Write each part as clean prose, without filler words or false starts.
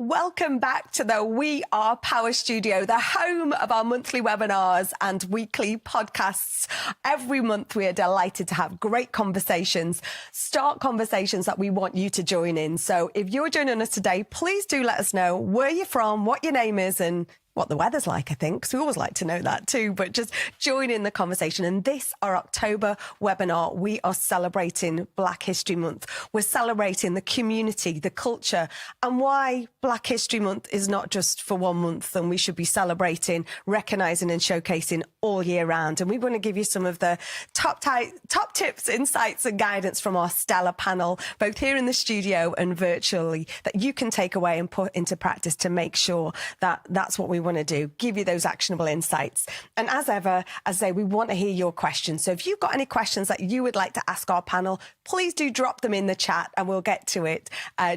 Welcome back to the We Are Power Studio, the home of our monthly webinars and weekly podcasts. Every month we are delighted to have great conversations, start conversations that we want you to join in. So if you're joining us today, please do let us know where you're from, what your name is and what the weather's like, I think, because we always like to know that too, but just join in the conversation. And this, our October webinar, we are celebrating Black History Month. We're celebrating the community, the culture, and why Black History Month is not just for 1 month, and we should be celebrating, recognising and showcasing all year round. And we want to give you some of the top tips, insights and guidance from our stellar panel, both here in the studio and virtually, that you can take away and put into practice to make sure that that's what we want to do, give you those actionable insights. And as ever, as I say, we want to hear your questions. So if you've got any questions that you would like to ask our panel, please do drop them in the chat and we'll get to it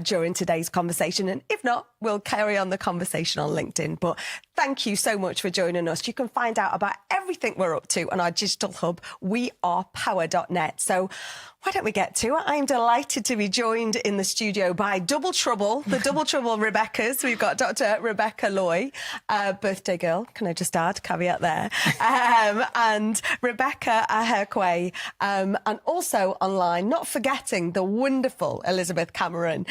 during today's conversation. And if not, we'll carry on the conversation on LinkedIn. But thank you so much for joining us. You can find out about everything we're up to on our digital hub, wearepower.net. So why don't we get to it? I'm delighted to be joined in the studio by Double Trouble, the Double Trouble Rebeccas. We've got Dr. Rebecca Loy, birthday girl, can I just add, caveat there, and Rebecca Aherkwe, and also online, not forgetting the wonderful Elizabeth Cameron.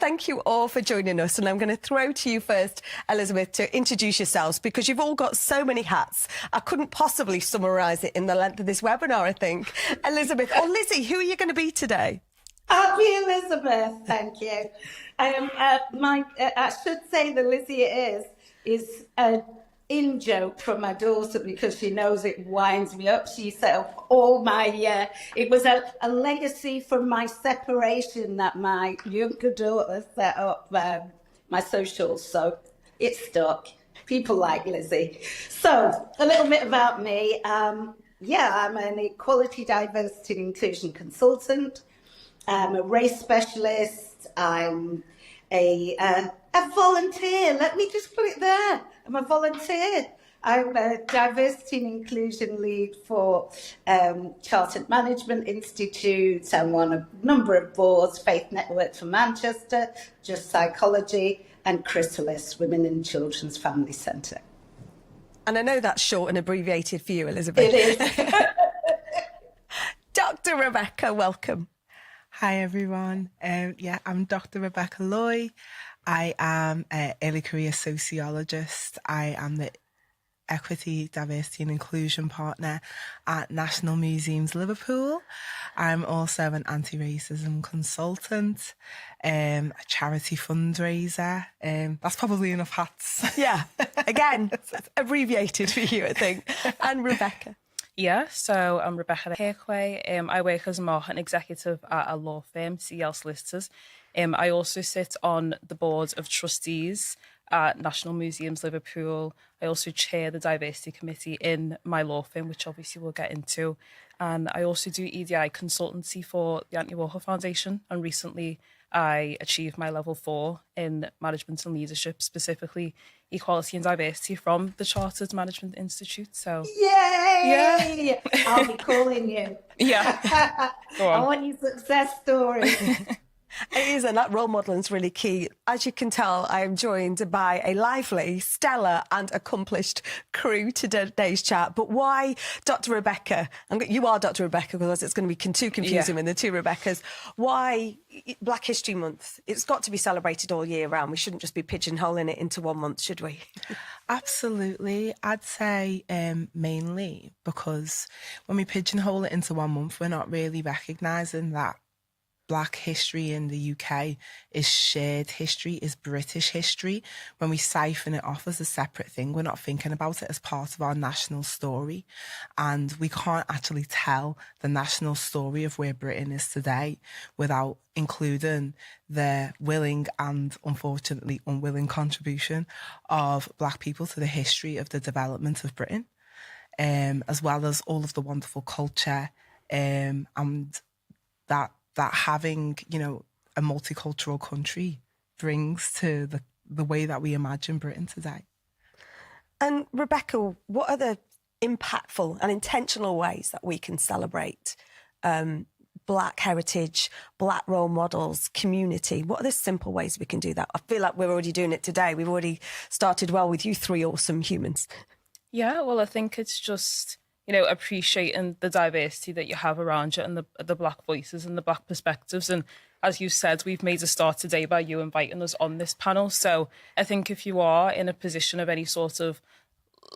Thank you all for joining us, and I'm going to throw to you first, Elizabeth, to introduce yourselves, because you've all got so many hats. I couldn't possibly summarise it in the length of this webinar, I think. Elizabeth, or Lizzie, who are you going to be today? I'll be Elizabeth, thank you. I should say that Lizzie is an in-joke from my daughter because she knows it winds me up. She set up all my, it was a legacy from my separation that my younger daughter set up my socials, so it stuck. People like Lizzie. So, a little bit about me. I'm an equality, diversity and inclusion consultant. I'm a race specialist. I'm a volunteer. Let me just put it there. I'm a volunteer. I'm a diversity and inclusion lead for Chartered Management Institute. I'm on a number of boards, Faith Network for Manchester, Just Psychology, and Chrysalis, Women and Children's Family Centre. And I know that's short and abbreviated for you, Elizabeth. It is. Dr. Rebecca, welcome. Hi, everyone. I'm Dr. Rebecca Loy. I am an early career sociologist. I am the Equity, Diversity and Inclusion Partner at National Museums Liverpool. I'm also an anti-racism consultant, a charity fundraiser. That's probably enough hats. Yeah, again, abbreviated for you, I think. And Rebecca. Yeah, so I'm Rebecca Aherkwe. I work as a marketing executive at a law firm, CL Solicitors. I also sit on the board of trustees at National Museums Liverpool. I also chair the diversity committee in my law firm, which obviously we'll get into. And I also do EDI consultancy for the Anti-Warhol Foundation. And recently I achieved my level 4 in management and leadership, specifically equality and diversity from the Chartered Management Institute. So Yay! Yeah. I'll be calling you. Yeah. Go on. I want your success story. It is, and that role modelling is really key. As you can tell, I am joined by a lively, stellar and accomplished crew to today's chat. But why Dr. Rebecca? You are Dr. Rebecca, because it's going to be too confusing with the two Rebeccas. Why Black History Month? It's got to be celebrated all year round. We shouldn't just be pigeonholing it into 1 month, should we? Absolutely. I'd say mainly because when we pigeonhole it into 1 month, we're not really recognising that Black history in the UK is shared history, is British history. When we siphon it off as a separate thing, we're not thinking about it as part of our national story. And we can't actually tell the national story of where Britain is today without including the willing and unfortunately unwilling contribution of Black people to the history of the development of Britain, as well as all of the wonderful culture and that having, a multicultural country brings to the way that we imagine Britain today. And Rebecca, what are the impactful and intentional ways that we can celebrate Black heritage, Black role models, community? What are the simple ways we can do that? I feel like we're already doing it today. We've already started well with you three awesome humans. Yeah, well, I think it's just, appreciating the diversity that you have around you and the Black voices and the Black perspectives. And as you said, we've made a start today by you inviting us on this panel. So I think if you are in a position of any sort of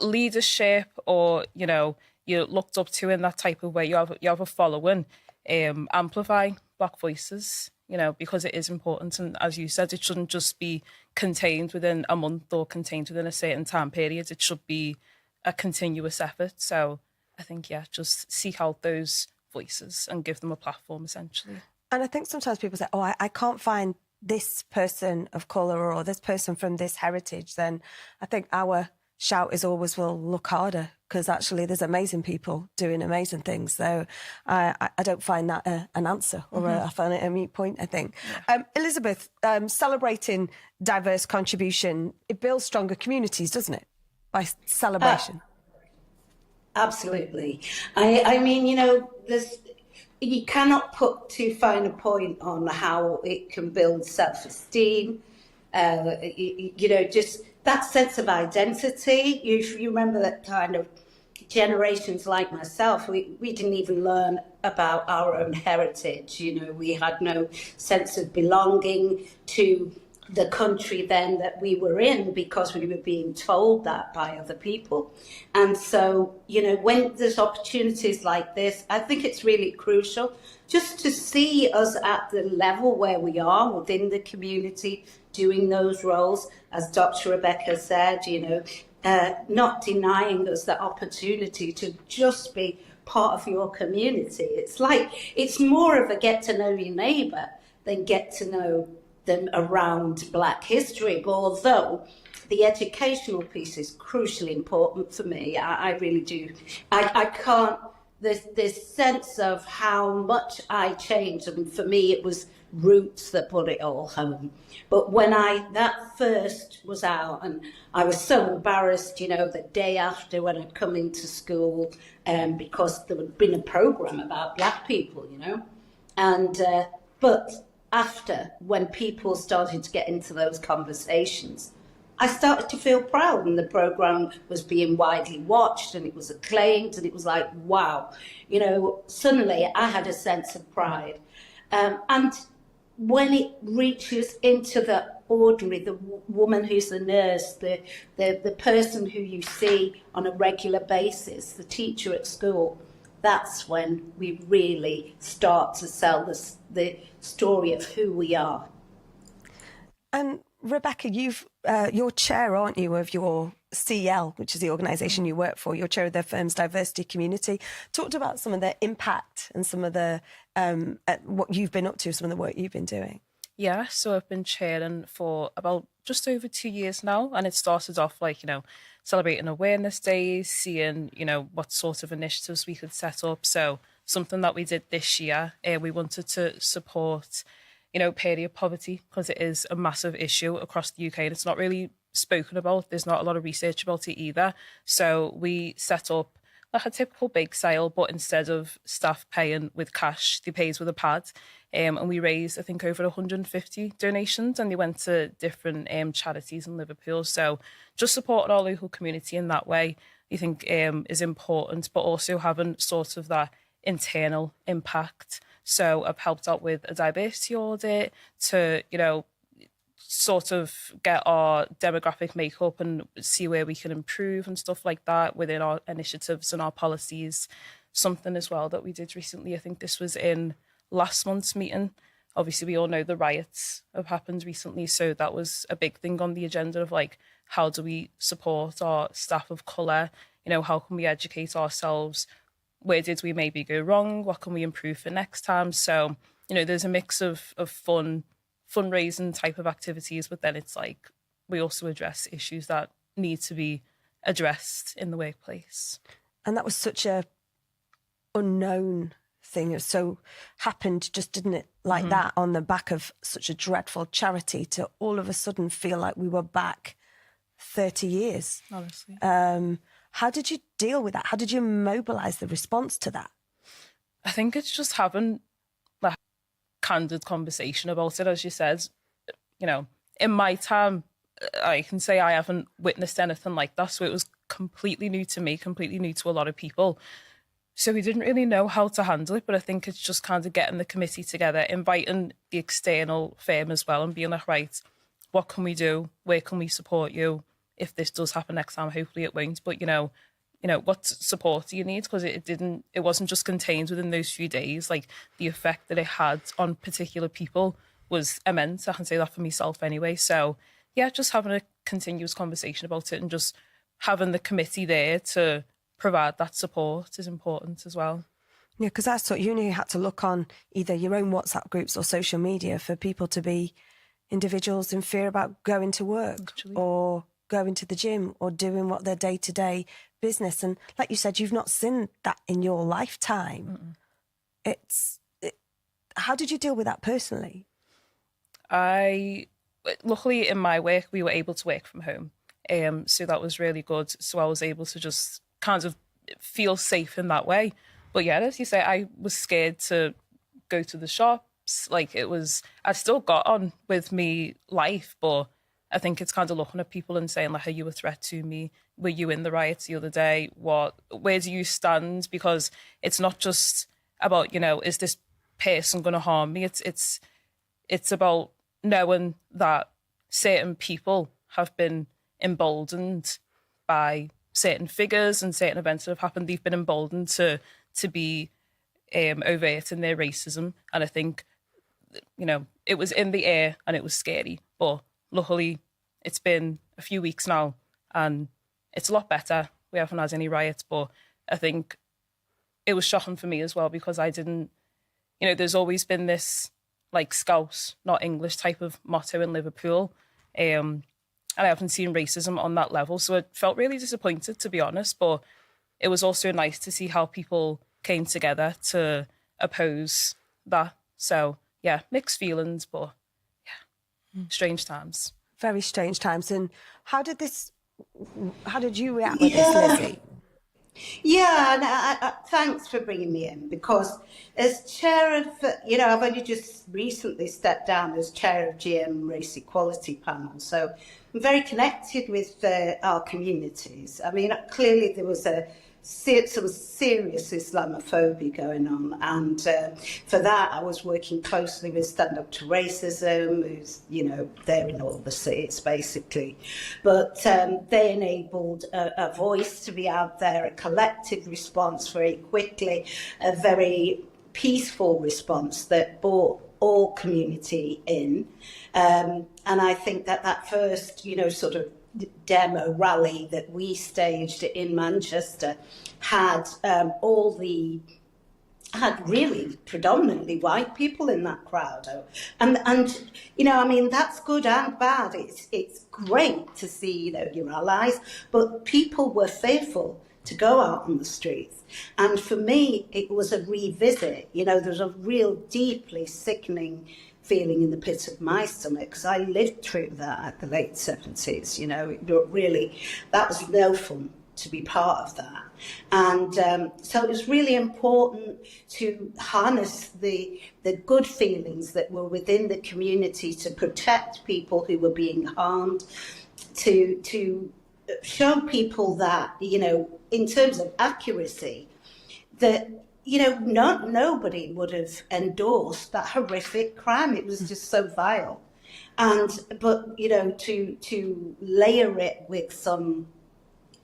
leadership or, you're looked up to in that type of way, you have a following, amplify Black voices, because it is important. And as you said, it shouldn't just be contained within a month or contained within a certain time period. It should be a continuous effort. So I think, just seek out those voices and give them a platform, essentially. And I think sometimes people say, oh, I can't find this person of colour or this person from this heritage. Then I think our shout is always, well, look harder, because actually there's amazing people doing amazing things. So I don't find that an answer, or I find it a moot point, I think. Yeah. Elizabeth, celebrating diverse contribution, it builds stronger communities, doesn't it? By celebration. Absolutely. I mean, you cannot put too fine a point on how it can build self-esteem, just that sense of identity. You remember that kind of generations like myself, we didn't even learn about our own heritage. We had no sense of belonging to the country then that we were in, because we were being told that by other people. And so, when there's opportunities like this, I think it's really crucial just to see us at the level where we are within the community, doing those roles, as Dr. Rebecca said, not denying us the opportunity to just be part of your community. It's more of a get to know your neighbour than get to know them around Black history. But although the educational piece is crucially important for me, I really do. I can't, this sense of how much I changed, and for me it was roots that put it all home. But when that first was out, and I was so embarrassed, the day after when I'd come into school, because there had been a programme about Black people, and but after, when people started to get into those conversations, I started to feel proud, and the programme was being widely watched and it was acclaimed, and it was like, wow, suddenly I had a sense of pride. And when it reaches into the ordinary, the woman who's the nurse, the person who you see on a regular basis, the teacher at school, that's when we really start to sell the story of who we are. And Rebecca, you're chair, aren't you, of your CL, which is the organisation you work for. You're chair of the firm's diversity community. Talked about some of the impact and some of the what you've been up to, some of the work you've been doing. Yeah, so I've been chairing for about just over 2 years now, and it started off celebrating awareness days, seeing, what sort of initiatives we could set up. So something that we did this year, we wanted to support, period poverty, because it is a massive issue across the UK and it's not really spoken about. There's not a lot of research about it either. So we set up like a typical bake sale, but instead of staff paying with cash, they pays with a pad. And we raised, I think, over 150 donations, and they went to different charities in Liverpool. So just supporting our local community in that way, I think, is important, but also having sort of that internal impact. So I've helped out with a diversity audit to, sort of get our demographic makeup and see where we can improve and stuff like that within our initiatives and our policies. Something as well that we did recently, I think this was in last month's meeting. Obviously, we all know the riots have happened recently, so that was a big thing on the agenda of how do we support our staff of colour? How can we educate ourselves? Where did we maybe go wrong? What can we improve for next time? So, there's a mix of fundraising type of activities, but then it's we also address issues that need to be addressed in the workplace. And that was such a unknown thing. It so happened, just didn't it, that on the back of such a dreadful charity, to all of a sudden feel like we were back 30 years. Honestly. How did you deal with that? How did you mobilise the response to that? I think it's just having candid conversation about it. As you said, you know, in my time, I can say I haven't witnessed anything like that. So it was completely new to me, completely new to a lot of people. So we didn't really know how to handle it, but I think it's just kind of getting the committee together, inviting the external firm as well and being like, right, what can we do? Where can we support you? If this does happen next time, hopefully it won't. But, you know, what support do you need? Because it wasn't just contained within those few days. Like, the effect that it had on particular people was immense. I can say that for myself anyway. So yeah, just having a continuous conversation about it and just having the committee there to provide that support is important as well. Yeah, because I thought you had to look on either your own WhatsApp groups or social media for people to be individuals in fear about going to work. Literally. Or going to the gym or doing what their day-to-day business. And like you said, you've not seen that in your lifetime. How did you deal with that personally? Luckily in my work, we were able to work from home. So that was really good. So I was able to just kind of feel safe in that way. But yeah, as you say, I was scared to go to the shops. Like, I still got on with me life, but I think it's kind of looking at people and saying, like, are you a threat to me? Were you in the riots the other day? Where do you stand? Because it's not just about, you know, is this person going to harm me? It's about knowing that certain people have been emboldened by certain figures and certain events that have happened. They've been emboldened to be overt in their racism. And I think, you know, it was in the air and it was scary. But luckily, it's been a few weeks now and it's a lot better. We haven't had any riots, but I think it was shocking for me as well because I didn't, you know, there's always been this like Scouse, not English type of motto in Liverpool. And I haven't seen racism on that level. So I felt really disappointed, to be honest. But it was also nice to see how people came together to oppose that. So, yeah, mixed feelings, but yeah, strange times. Very strange times. And how did you react with this, Lizzie? Yeah, and thanks for bringing me in, because as chair of, you know, I've only just recently stepped down as chair of GM Race Equality Panel, so I'm very connected with our communities. I mean, clearly there was some serious Islamophobia going on, and for that I was working closely with Stand Up to Racism, who's, you know, they're in all the seats basically, but they enabled a voice to be out there, a collective response very quickly, a very peaceful response that brought all community in, and I think that first, you know, sort of demo rally that we staged in Manchester had really predominantly white people in that crowd, and you know, I mean, that's good and bad. It's great to see, you know, your allies, but people were fearful to go out on the streets, and for me it was a revisit. You know, there's a real deeply sickening feeling in the pit of my stomach, because I lived through that at the late 70s, you know, that was no fun to be part of that. And so it was really important to harness the good feelings that were within the community to protect people who were being harmed, to show people that, you know, in terms of accuracy, that, you know, nobody would have endorsed that horrific crime. It was just so vile. But you know, to layer it with some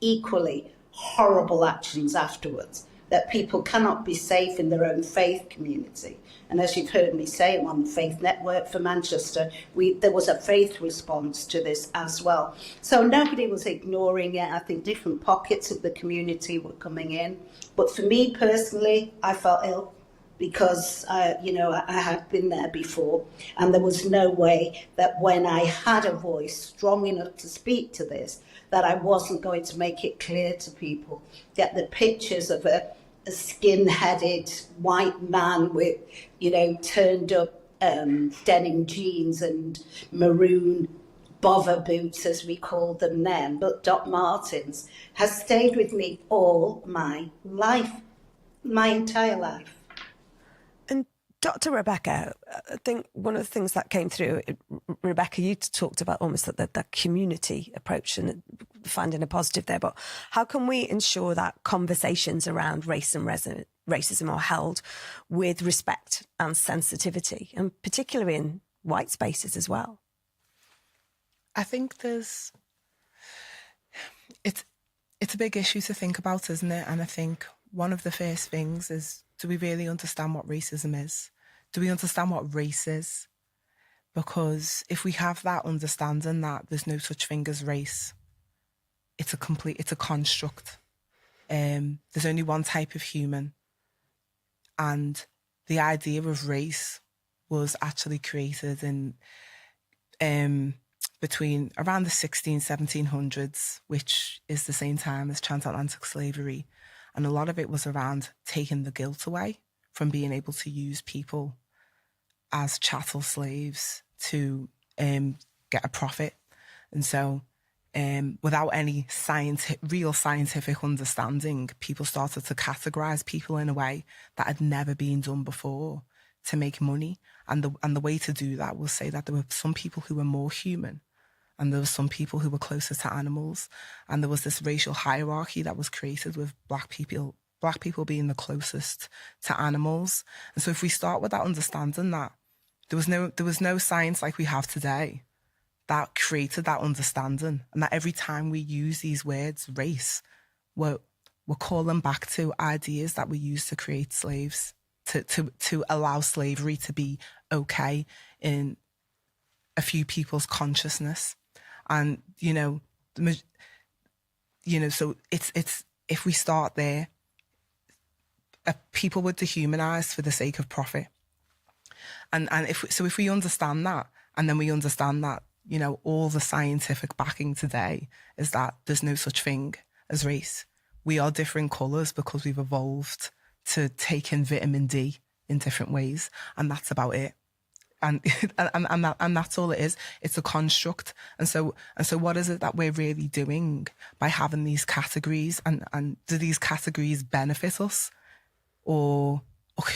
equally horrible actions afterwards, that people cannot be safe in their own faith community. And as you've heard me say, I'm on the Faith Network for Manchester, there was a faith response to this as well. So nobody was ignoring it. I think different pockets of the community were coming in. But for me personally, I felt ill because, you know, I had been there before, and there was no way that when I had a voice strong enough to speak to this, that I wasn't going to make it clear to people that the pictures of a skin-headed white man with, you know, turned up denim jeans and maroon bother boots, as we called them then, but Doc Martens, has stayed with me all my life, my entire life. And Dr. Rebecca, I think one of the things that came through, Rebecca, you talked about almost the community approach and finding a positive there, but how can we ensure that conversations around race and racism are held with respect and sensitivity, and particularly in white spaces as well? I think it's a big issue to think about, isn't it? And I think one of the first things is, do we really understand what racism is? Do we understand what race is? Because if we have that understanding that there's no such thing as race, it's a construct. There's only one type of human. And the idea of race was actually created in between around the 1700s, which is the same time as transatlantic slavery. And a lot of it was around taking the guilt away from being able to use people as chattel slaves to get a profit. And so without any real scientific understanding, people started to categorize people in a way that had never been done before to make money. And the way to do that was say that there were some people who were more human, and there were some people who were closer to animals. And there was this racial hierarchy that was created with black people being the closest to animals. And so if we start with that understanding that there was no science like we have today that created that understanding, and that every time we use these words, race, we're calling back to ideas that we used to create slaves, to allow slavery to be okay in a few people's consciousness. And, so it's if we start there, people were dehumanized for the sake of profit. And if we understand that, and then we understand that, all the scientific backing today is that there's no such thing as race. We are different colours because we've evolved to take in vitamin D in different ways, and that's about it. And that's all it is. It's a construct. And so what is it that we're really doing by having these categories? And do these categories benefit us, or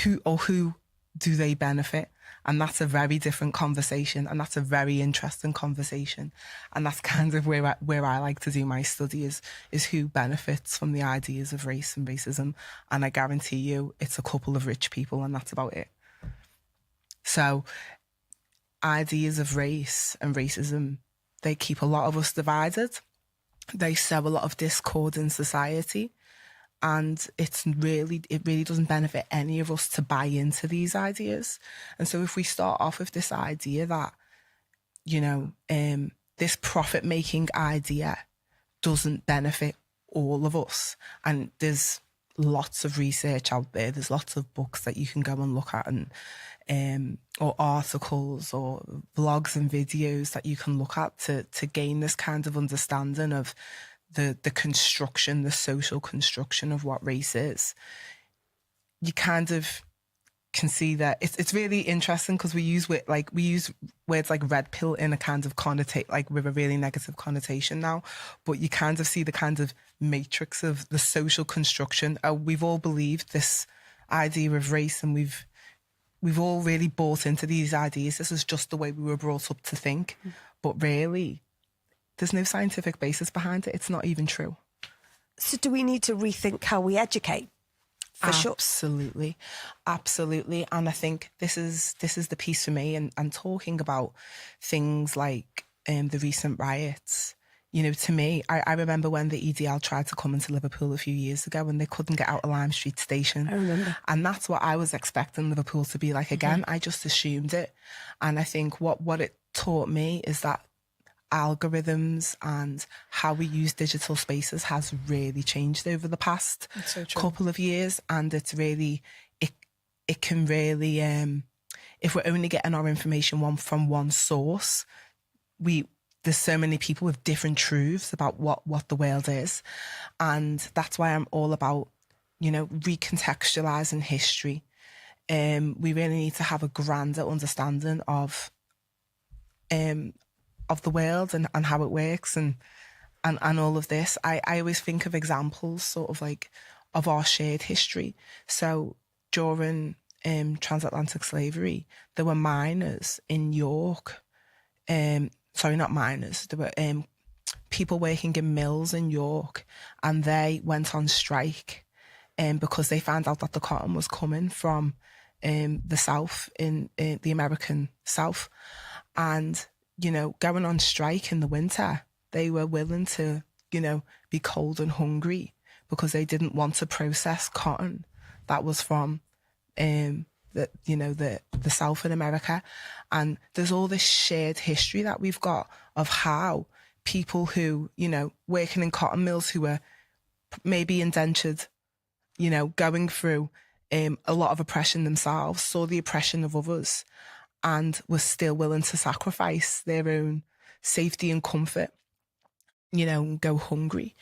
who do they benefit? And that's a very different conversation, and that's a very interesting conversation. And that's kind of where I like to do my study is who benefits from the ideas of race and racism. And I guarantee you it's a couple of rich people, and that's about it. So ideas of race and racism, they keep a lot of us divided. They sow a lot of discord in society. And it really doesn't benefit any of us to buy into these ideas. And so if we start off with this idea that, this profit-making idea doesn't benefit all of us, and there's lots of research out there, there's lots of books that you can go and look at, and or articles or blogs and videos that you can look at to gain this kind of understanding of the construction, the social construction of what race is. You kind of can see that it's really interesting because we use words like red pill in a kind of with a really negative connotation now, but you kind of see the kind of matrix of the social construction. We've all believed this idea of race, and we've all really bought into these ideas. This is just the way we were brought up to think, but really, there's no scientific basis behind it. It's not even true. So do we need to rethink how we educate? Absolutely. And I think this is the piece for me, and talking about things like the recent riots. To me, I remember when the EDL tried to come into Liverpool a few years ago and they couldn't get out of Lime Street Station. I remember. And that's what I was expecting Liverpool to be like again. I just assumed it. And I think what it taught me is that algorithms and how we use digital spaces has really changed over the past couple of years. And it's really, it can really, if we're only getting our information from one source, there's so many people with different truths about what the world is. And that's why I'm all about, recontextualizing history. We really need to have a grander understanding of the world and how it works and all of this. I always think of examples sort of like of our shared history. So during transatlantic slavery, there were miners in York. Sorry, not miners. There were people working in mills in York, and they went on strike because they found out that the cotton was coming from the South, in the American South. And, you know, going on strike in the winter, they were willing to, you know, be cold and hungry because they didn't want to process cotton that was from the South in America. And there's all this shared history that we've got of how people who, you know, working in cotton mills, who were maybe indentured, you know, going through a lot of oppression themselves, saw the oppression of others, and were still willing to sacrifice their own safety and comfort, you know, and go hungry.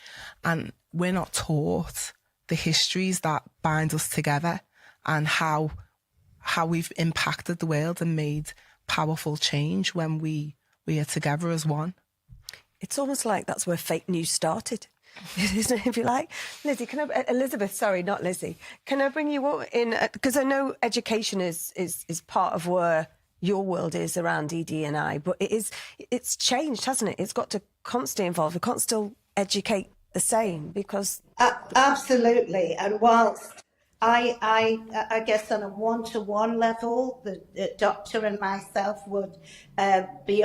And we're not taught the histories that bind us together and how we've impacted the world and made powerful change when we are together as one. It's almost like that's where fake news started, isn't it, if you like? Lizzie, Elizabeth, sorry, not Lizzie. Can I bring you in? Because I know education is part of where your world is around ED&I, but it's changed, hasn't it? It's got to constantly evolve. We can't still educate the same because... Absolutely. And whilst I guess on a one-to-one level, the doctor and myself would be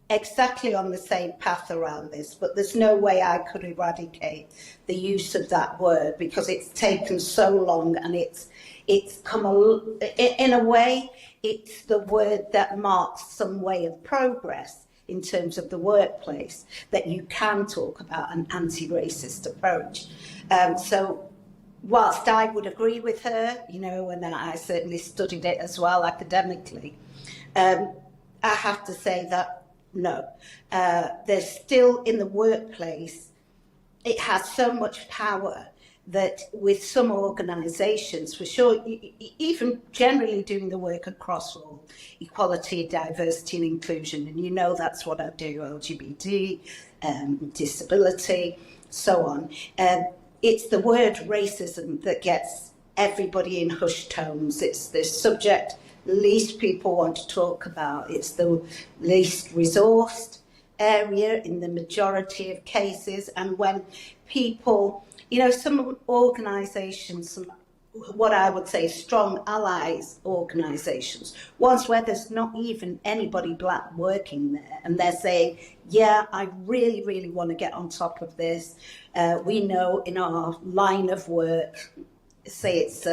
exactly on the same path around this, but there's no way I could eradicate the use of that word because it's taken so long, and it's come in a way, it's the word that marks some way of progress in terms of the workplace, that you can talk about an anti-racist approach. So whilst I would agree with her, you know, and I certainly studied it as well academically, I have to say that no, there's still in the workplace, it has so much power that with some organisations, for sure, even generally doing the work across all equality, diversity and inclusion, and you know that's what I do, LGBT, disability, so on. It's the word racism that gets everybody in hushed tones. It's the subject least people want to talk about. It's the least resourced area in the majority of cases. And when people, you know, some organisations, some, what I would say strong allies organisations, ones where there's not even anybody black working there, and they're saying, yeah, I really, really want to get on top of this. We know in our line of work, say it's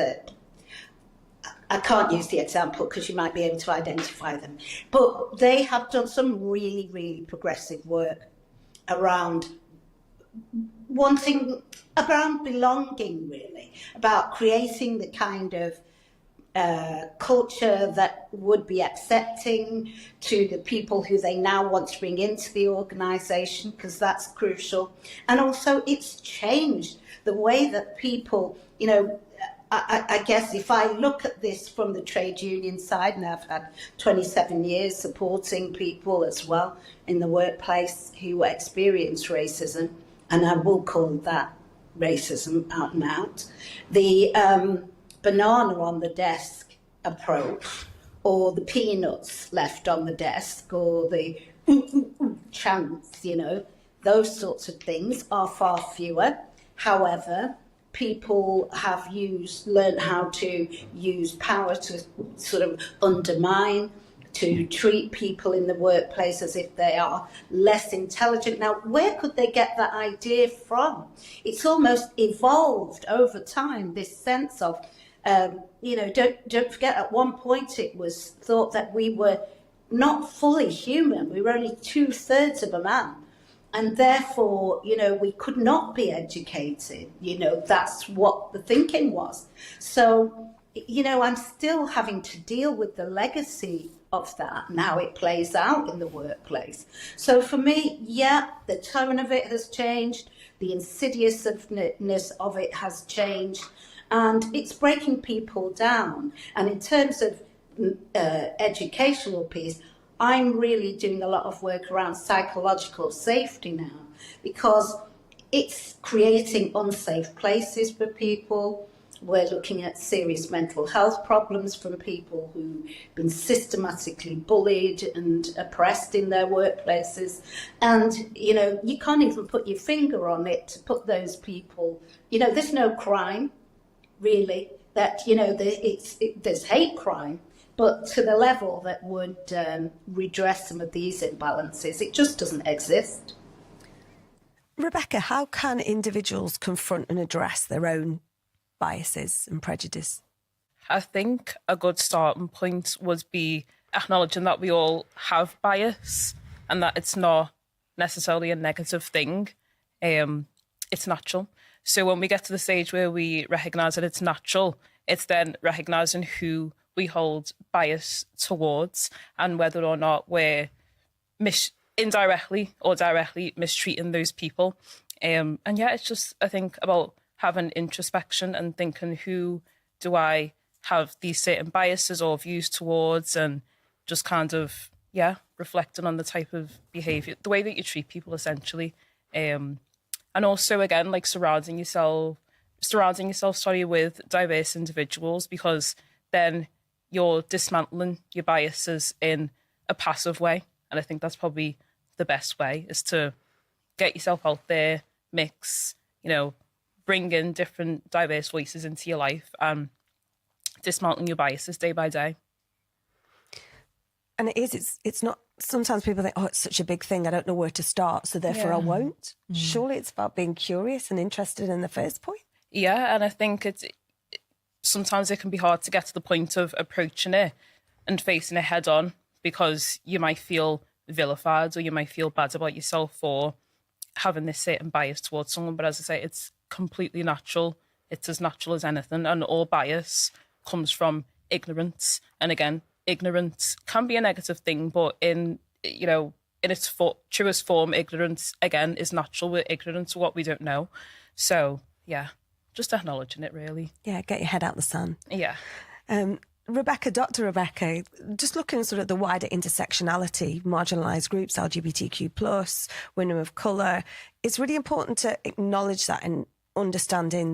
I can't use the example because you might be able to identify them, but they have done some really, really progressive work around belonging, really, about creating the kind of culture that would be accepting to the people who they now want to bring into the organisation, because that's crucial. And also it's changed the way that people, you know, I guess if I look at this from the trade union side, and I've had 27 years supporting people as well in the workplace who experience racism, and I will call that racism out and out, the banana on the desk approach, or the peanuts left on the desk, or the chants, you know, those sorts of things are far fewer. However, people have learned how to use power to sort of undermine, to treat people in the workplace as if they are less intelligent. Now, where could they get that idea from? It's almost evolved over time, this sense of, you know, don't forget, at one point it was thought that we were not fully human. We were only 2/3 of a man. And therefore, you know, we could not be educated. You know, that's what the thinking was. So, you know, I'm still having to deal with the legacy of that and how it plays out in the workplace. So for me, yeah, the tone of it has changed. The insidiousness of it has changed. And it's breaking people down. And in terms of educational piece, I'm really doing a lot of work around psychological safety now, because it's creating unsafe places for people we're looking at serious mental health problems from people who've been systematically bullied and oppressed in their workplaces. And, you can't even put your finger on it to put those people, there's no crime, really, that, there's hate crime, but to the level that would redress some of these imbalances, it just doesn't exist. Rebecca, how can individuals confront and address their own biases and prejudice? I think a good starting point would be acknowledging that we all have bias and that it's not necessarily a negative thing. It's natural. So when we get to the stage where we recognise that it's natural, it's then recognising who we hold bias towards and whether or not we're indirectly or directly mistreating those people. And yeah, it's just, I think, about having introspection and thinking, who do I have these certain biases or views towards, and just kind of, reflecting on the type of behaviour, the way that you treat people, essentially. And also, again, like surrounding yourself with diverse individuals, because then you're dismantling your biases in a passive way. And I think that's probably the best way, is to get yourself out there, mix, bring in different diverse voices into your life and dismantling your biases day by day. And it's not, sometimes people think, it's such a big thing, I don't know where to start, so therefore I won't. Surely it's about being curious and interested in the first point. Yeah, and I think sometimes it can be hard to get to the point of approaching it and facing it head on, because you might feel vilified or you might feel bad about yourself for having this certain bias towards someone. But as I say, it's completely natural. It's as natural as anything. And all bias comes from ignorance. And again, ignorance can be a negative thing, but in its truest form, ignorance, again, is natural. We're ignorant to what we don't know. So, yeah, just acknowledging it, really. Yeah, get your head out the sun. Yeah. Dr. Rebecca, just looking sort of at the wider intersectionality, marginalised groups, LGBTQ+, women of colour, it's really important to acknowledge that and understanding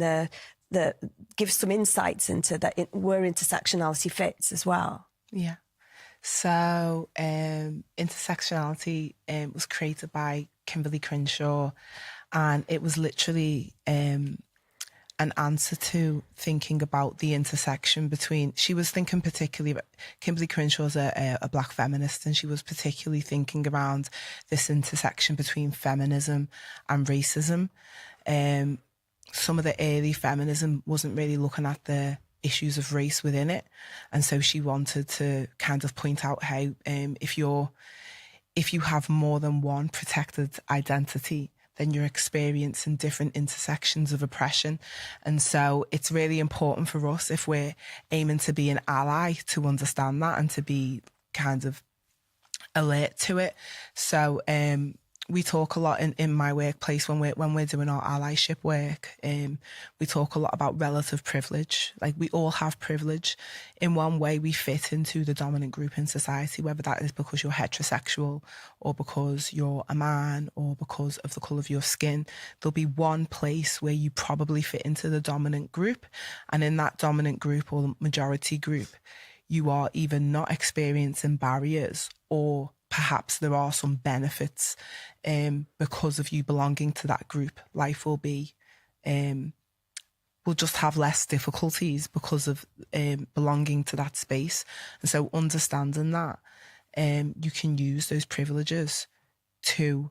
give some insights into where intersectionality fits as well. Yeah. So intersectionality was created by Kimberly Crenshaw, and it was literally an answer to thinking about the intersection between, she was thinking particularly, Kimberly Crenshaw's a black feminist, and she was particularly thinking around this intersection between feminism and racism. Some of the early feminism wasn't really looking at the issues of race within it. And so she wanted to kind of point out how if you have more than one protected identity, then you're experiencing different intersections of oppression. And so it's really important for us, if we're aiming to be an ally, to understand that and to be kind of alert to it. So we talk a lot in my workplace when we're doing our allyship work. We talk a lot about relative privilege. Like, we all have privilege. In one way, we fit into the dominant group in society, whether that is because you're heterosexual or because you're a man or because of the colour of your skin. There'll be one place where you probably fit into the dominant group, and in that dominant group or majority group, you are either not experiencing barriers, or perhaps there are some benefits because of you belonging to that group. Life will be, will just have less difficulties because of belonging to that space. And so understanding that, you can use those privileges to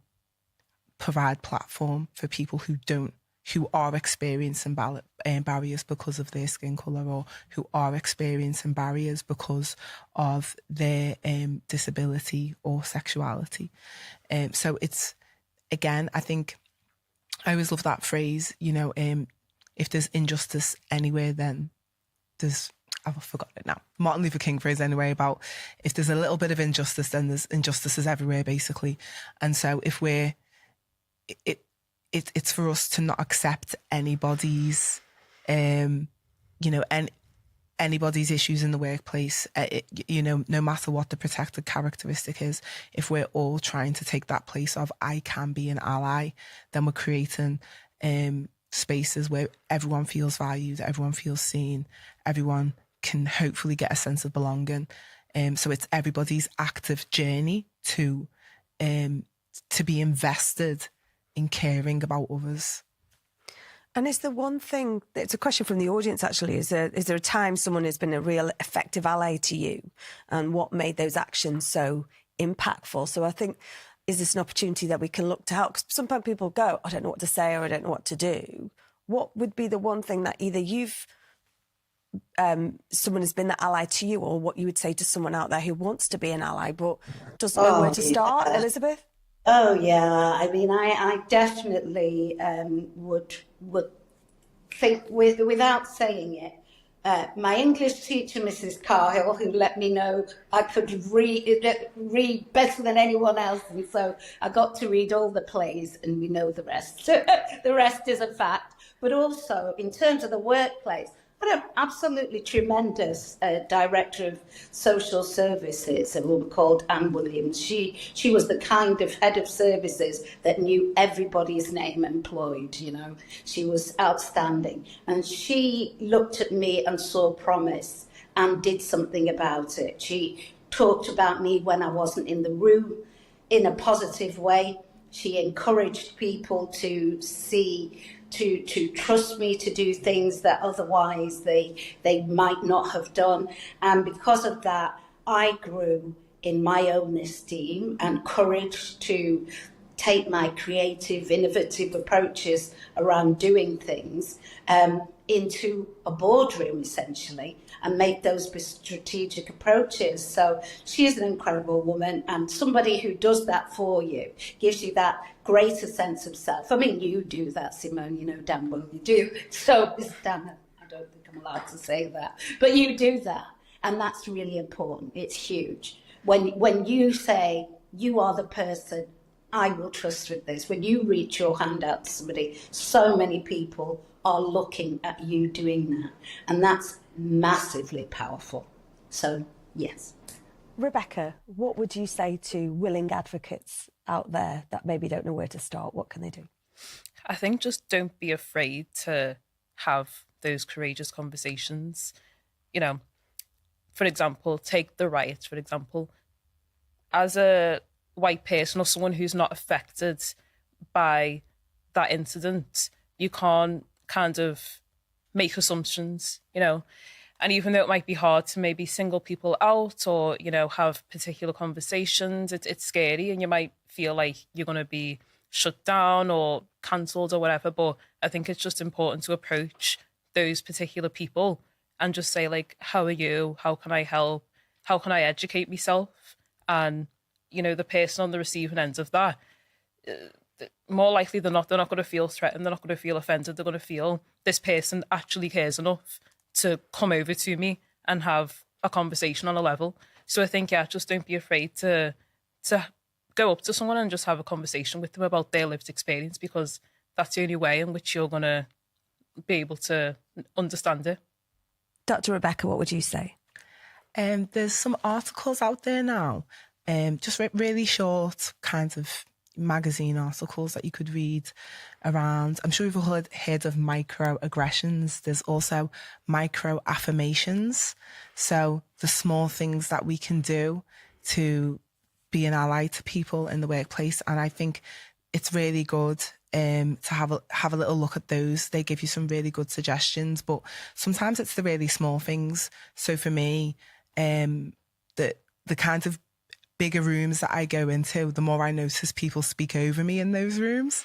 provide platform for people who are experiencing barriers because of their skin colour, or who are experiencing barriers because of their disability or sexuality. So it's, again, I think I always love that phrase, if there's injustice anywhere, then there's, I've forgotten it now, Martin Luther King phrase anyway, about if there's a little bit of injustice, then there's injustices everywhere, basically. And so if it's for us to not accept anybody's, anybody's issues in the workplace, no matter what the protected characteristic is. If we're all trying to take that place of, I can be an ally, then we're creating spaces where everyone feels valued, everyone feels seen, everyone can hopefully get a sense of belonging. So it's everybody's active journey to be invested in caring about others. And is there one thing, it's a question from the audience actually, is there a time someone has been a real effective ally to you, and what made those actions so impactful? So I think, is this an opportunity that we can look to help? Because sometimes people go, I don't know what to say, or I don't know what to do. What would be the one thing that either someone has been the ally to you, or what you would say to someone out there who wants to be an ally but doesn't know where to start? Elizabeth? Oh yeah, I mean, I definitely would think without saying it. My English teacher, Mrs. Carhill, who let me know I could read better than anyone else, and so I got to read all the plays, and we know the rest. The rest is a fact. But also, in terms of the workplace, I had an absolutely tremendous director of social services, a woman called Anne Williams. She was the kind of head of services that knew everybody's name employed, you know. She was outstanding. And she looked at me and saw promise and did something about it. She talked about me when I wasn't in the room in a positive way. She encouraged people to see, to trust me to do things that otherwise they might not have done. And because of that, I grew in my own esteem and courage to take my creative, innovative approaches around doing things into a boardroom, essentially, and make those strategic approaches. So she is an incredible woman, and somebody who does that for you gives you that greater sense of self. I mean, you do that, Simone, you know damn well you do. So, damn it, I don't think I'm allowed to say that, but you do that, and that's really important. It's huge. When you say, you are the person I will trust with this, when you reach your hand out to somebody, so many people are looking at you doing that, and that's massively powerful. So, yes. Rebecca, what would you say to willing advocates out there that maybe don't know where to start? What can they do? I think just don't be afraid to have those courageous conversations. You know, for example, take the riots, for example. As a white person or someone who's not affected by that incident, you can't kind of make assumptions, you know. And even though it might be hard to maybe single people out or, you know, have particular conversations, it's scary, and you might feel like you're going to be shut down or cancelled or whatever. But I think it's just important to approach those particular people and just say, like, how are you? How can I help? How can I educate myself? And, you know, the person on the receiving end of that, more likely than not, they're not going to feel threatened. They're not going to feel offended. They're going to feel this person actually cares enough to come over to me and have a conversation on a level. So I think, yeah, just don't be afraid to go up to someone and just have a conversation with them about their lived experience, because that's the only way in which you're going to be able to understand it. Dr. Rebecca, what would you say? There's some articles out there now, just really short kinds of magazine articles that you could read around. I'm sure you've all heard of microaggressions. There's also micro affirmations. So the small things that we can do to be an ally to people in the workplace. And I think it's really good to have a little look at those. They give you some really good suggestions, but sometimes it's the really small things. So for me, the kinds of bigger rooms that I go into, the more I notice people speak over me in those rooms.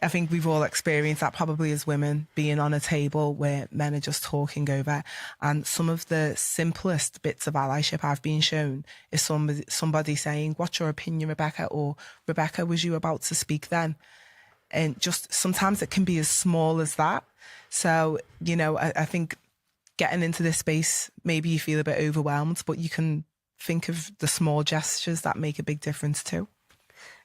I think we've all experienced that probably as women, being on a table where men are just talking over. And some of the simplest bits of allyship I've been shown is somebody saying, "What's your opinion, Rebecca?" Or, "Rebecca, was you about to speak then?" And just sometimes it can be as small as that. So, you know, I think getting into this space, maybe you feel a bit overwhelmed, but you can think of the small gestures that make a big difference too.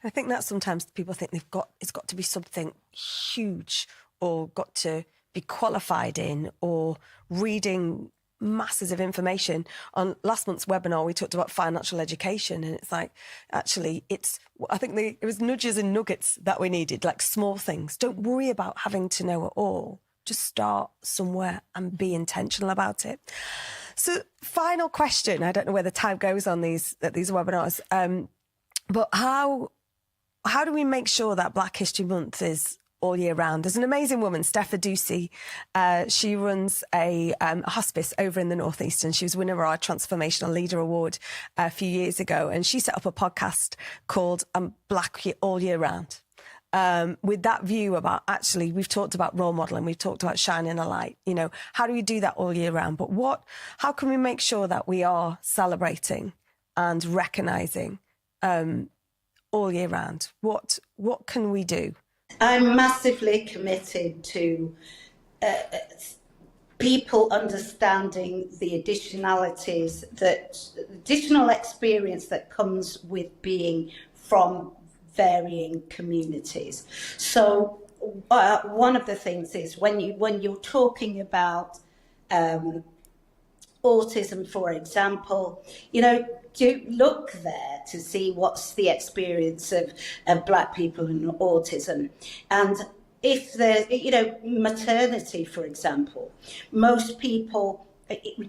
I think that sometimes people think it's got to be something huge or got to be qualified in or reading masses of information. On last month's webinar, we talked about financial education, and it's like, actually, I think it was nudges and nuggets that we needed, like small things. Don't worry about having to know it all. Just start somewhere and be intentional about it. So, final question. I don't know where the time goes on these webinars, but how do we make sure that Black History Month is all year round? There's an amazing woman, Stepha Ducey. She runs a hospice over in the Northeast, and she was winner of our Transformational Leader Award a few years ago. And she set up a podcast called Black All Year Round. With that view about, actually, we've talked about role modelling, we've talked about shining a light, how do we do that all year round? But how can we make sure that we are celebrating and recognising all year round? What can we do? I'm massively committed to people understanding the additional experience that comes with being from varying communities. So one of the things is when you're talking about autism, for example, do look there to see what's the experience of Black people and autism. And if there's, maternity, for example, most people,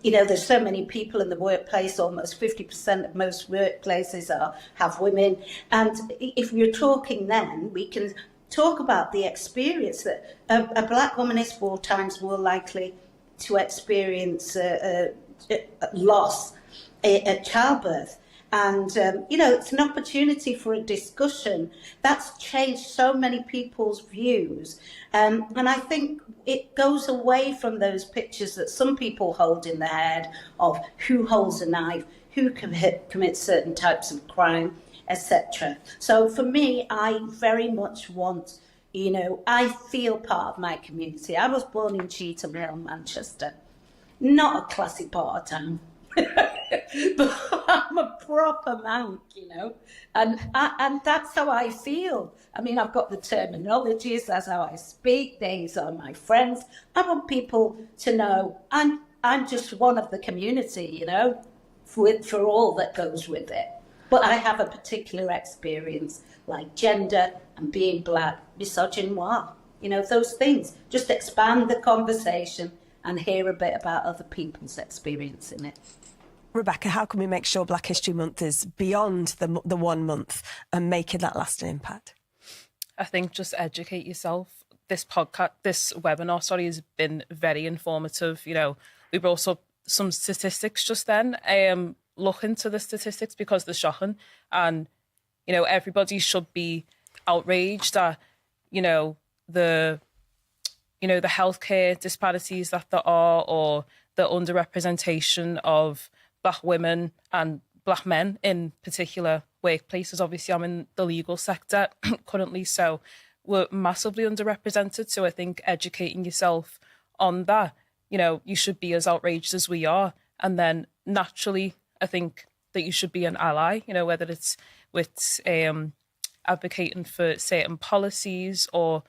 there's so many people in the workplace, almost 50% of most workplaces have women. And if you're talking then, we can talk about the experience that a Black woman is 4 times more likely to experience loss at childbirth. And, it's an opportunity for a discussion that's changed so many people's views. And I think it goes away from those pictures that some people hold in their head of who holds a knife, who commits certain types of crime, etc. So for me, I very much want, I feel part of my community. I was born in Cheetham Hill, Manchester, not a classy part of town. But I'm a proper Manc, and that's how I feel. I mean, I've got the terminologies, that's how I speak, these are my friends. I want people to know I'm just one of the community, for all that goes with it. But I have a particular experience, like gender and being Black, misogynoir, those things. Just expand the conversation and hear a bit about other people's experience in it. Rebecca, how can we make sure Black History Month is beyond the 1 month and making that lasting impact? I think just educate yourself. This webinar, has been very informative. We brought up some statistics just then. Look into the statistics because they're shocking, and everybody should be outraged at the healthcare disparities that there are, or the underrepresentation of Black women and Black men in particular workplaces. Obviously, I'm in the legal sector currently, so we're massively underrepresented. So I think educating yourself on that, you should be as outraged as we are. And then naturally, I think that you should be an ally, whether it's with advocating for certain policies or,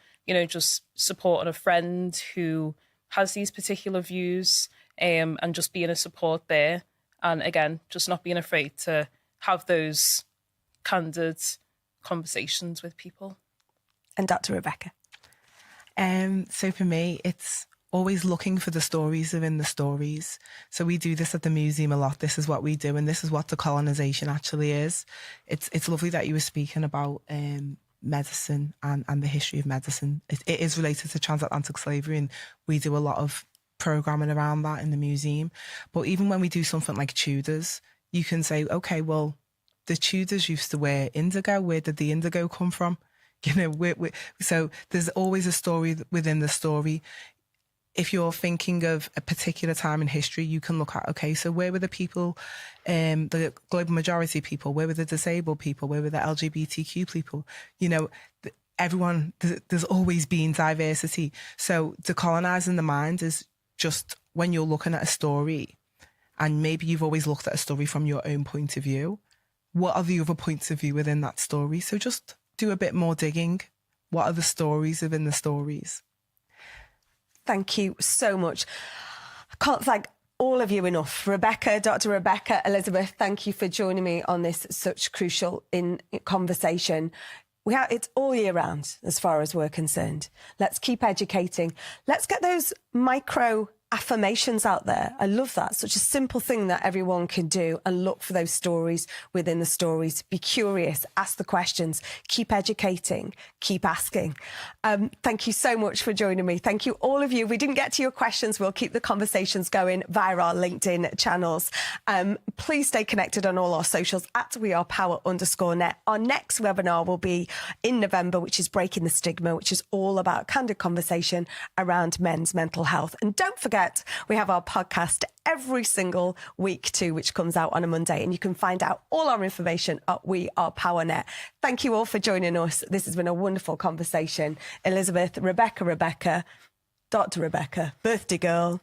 just supporting a friend who has these particular views, and just being a support there. And again, just not being afraid to have those candid conversations with people. And Dr. Rebecca? So for me, it's always looking for the stories within the stories. So we do this at the museum a lot. This is what we do, and this is what decolonization actually is. It's lovely that you were speaking about medicine and the history of medicine. It is related to transatlantic slavery, and we do a lot of programming around that in the museum. But even when we do something like Tudors, you can say, okay, well, the Tudors used to wear indigo. Where did the indigo come from? So there's always a story within the story. If you're thinking of a particular time in history, you can look at, okay, so where were the people, the global majority people? Where were the disabled people? Where were the LGBTQ people? Everyone, there's always been diversity. So decolonizing the mind is just when you're looking at a story, and maybe you've always looked at a story from your own point of view, what are the other points of view within that story? So just do a bit more digging. What are the stories within the stories? Thank you so much. I can't thank all of you enough. Rebecca, Dr. Rebecca, Elizabeth, thank you for joining me on this such crucial conversation. It's all year round as far as we're concerned. Let's keep educating. Let's get those micro affirmations out there. I love that. Such a simple thing that everyone can do, and look for those stories within the stories. Be curious, ask the questions, keep educating, keep asking. Thank you so much for joining me. Thank you, all of you. We didn't get to your questions. We'll keep the conversations going via our LinkedIn channels. Please stay connected on all our socials at wearepower_net. Our next webinar will be in November, which is Breaking the Stigma, which is all about candid conversation around men's mental health. And don't forget, we have our podcast every single week too, which comes out on a Monday, and you can find out all our information at We Are PowerNet. Thank you all for joining us. This has been a wonderful conversation. Elizabeth, Rebecca, Dr. Rebecca, birthday girl.